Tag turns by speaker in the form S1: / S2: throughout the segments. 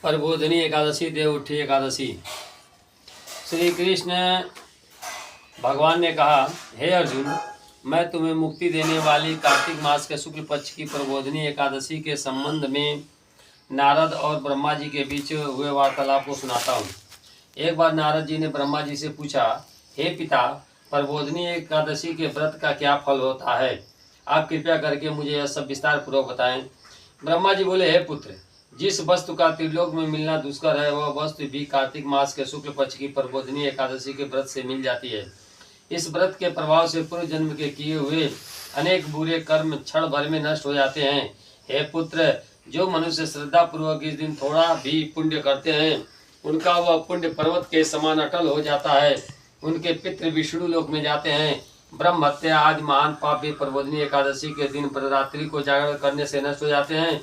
S1: प्रबोधिनी एकादशी, देवउठी एकादशी। श्री कृष्ण भगवान ने कहा, हे अर्जुन, मैं तुम्हें मुक्ति देने वाली कार्तिक मास के शुक्ल पक्ष की प्रबोधिनी एकादशी के संबंध में नारद और ब्रह्मा जी के बीच हुए वार्तालाप को सुनाता हूँ। एक बार नारद जी ने ब्रह्मा जी से पूछा, हे पिता, प्रबोधिनी एकादशी के व्रत का क्या फल होता है? आप कृपया करके मुझे यह सब विस्तार पूर्वक बताएं। ब्रह्मा जी बोले, हे पुत्र, जिस वस्तु का त्रिलोक में मिलना दुष्कर है, वह वस्तु भी कार्तिक मास के शुक्ल पक्ष की प्रबोधिनी एकादशी के व्रत से मिल जाती है। इस व्रत के प्रभाव से पूर्व जन्म के किए हुए अनेक बुरे कर्म क्षण भर में नष्ट हो जाते हैं। हे पुत्र, जो मनुष्य श्रद्धा पूर्वक इस दिन थोड़ा भी पुण्य करते हैं, उनका वह पुण्य पर्वत के समान अटल हो जाता है। उनके पितृ विष्णु लोक में जाते हैं। ब्रह्म हत्या आदि महान पाप भी प्रबोधिनी एकादशी के दिन रात्रि को जागरण करने से नष्ट हो जाते हैं।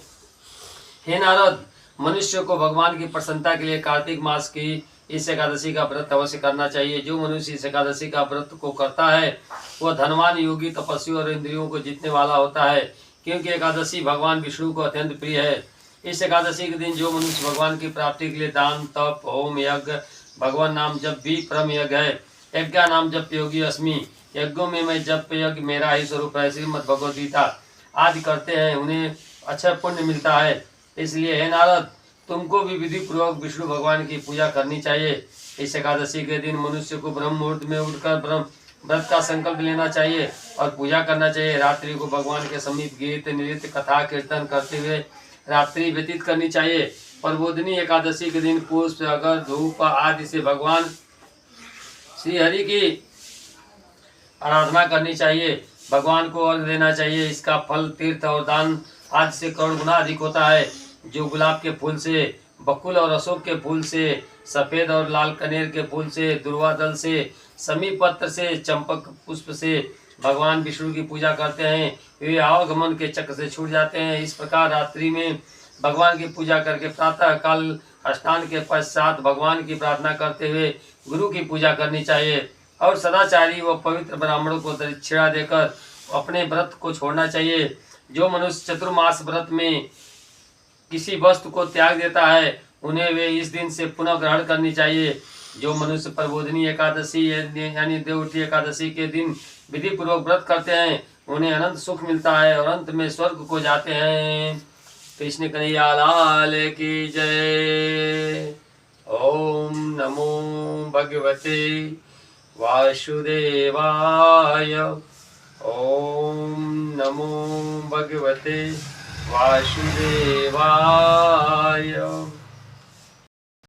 S1: हे नारद, मनुष्य को भगवान की प्रसन्नता के लिए कार्तिक मास की इस एकादशी का व्रत अवश्य करना चाहिए। जो मनुष्य इस एकादशी का व्रत को करता है, वह धनवान, योगी, तपस्वी और इंद्रियों को जीतने वाला होता है, क्योंकि एकादशी भगवान विष्णु को अत्यंत प्रिय है। इस एकादशी के दिन जो मनुष्य भगवान की प्राप्ति के लिए दान, तप, होम, यज्ञ, भगवान नाम जप भी परम यज्ञ है। यज्ञ नाम जप योगी अस्मि, यज्ञों में मैं जप यज्ञ मेरा ही स्वरूप है, श्रीमद् भगवद गीता आदि करते हैं, उन्हें अच्छा पुण्य मिलता है। इसलिए हे नारद, तुमको भी विधि पूर्वक विष्णु भगवान की पूजा करनी चाहिए। इस एकादशी के दिन मनुष्य को ब्रह्म मुहूर्त में उठकर ब्रह्म व्रत का संकल्प लेना चाहिए और पूजा करना चाहिए। रात्रि को भगवान के समीप गीत, नृत्य, कथा, कीर्तन करते हुए रात्रि व्यतीत करनी चाहिए। प्रबोधिनी एकादशी के दिन पुष्प, अगर, धूप आदि से भगवान श्री हरि की आराधना करनी चाहिए। भगवान को अर्घ देना चाहिए। इसका फल तीर्थ और दान आदि से करोड़ गुना अधिक होता है। जो गुलाब के फूल से, बकुल और अशोक के फूल से, सफेद और लाल कनेर के फूल से, दुर्वा दल से, समी पत्र से, चंपक पुष्प से भगवान विष्णु की पूजा करते हैं, वे आवागमन के चक्र से छूट जाते हैं। इस प्रकार रात्रि में भगवान की पूजा करके प्रातः काल स्नान के पश्चात भगवान की प्रार्थना करते हुए गुरु की पूजा करनी चाहिए और सदाचारी व पवित्र ब्राह्मणों को दक्षिणा देकर अपने व्रत को छोड़ना चाहिए। जो मनुष्य चतुर्मास व्रत में किसी वस्तु को त्याग देता है, उन्हें वे इस दिन से पुनः ग्रहण करनी चाहिए। जो मनुष्य प्रबोधिनी एकादशी यानी देवउठी एकादशी के दिन विधि पूर्वक व्रत करते हैं, उन्हें अनंत सुख मिलता है और अंत में स्वर्ग को जाते हैं। कृष्ण कन्हैया लाल की जय। ओम नमो भगवते वासुदेवाय। ओम नमो भगवते वासुदेवाय।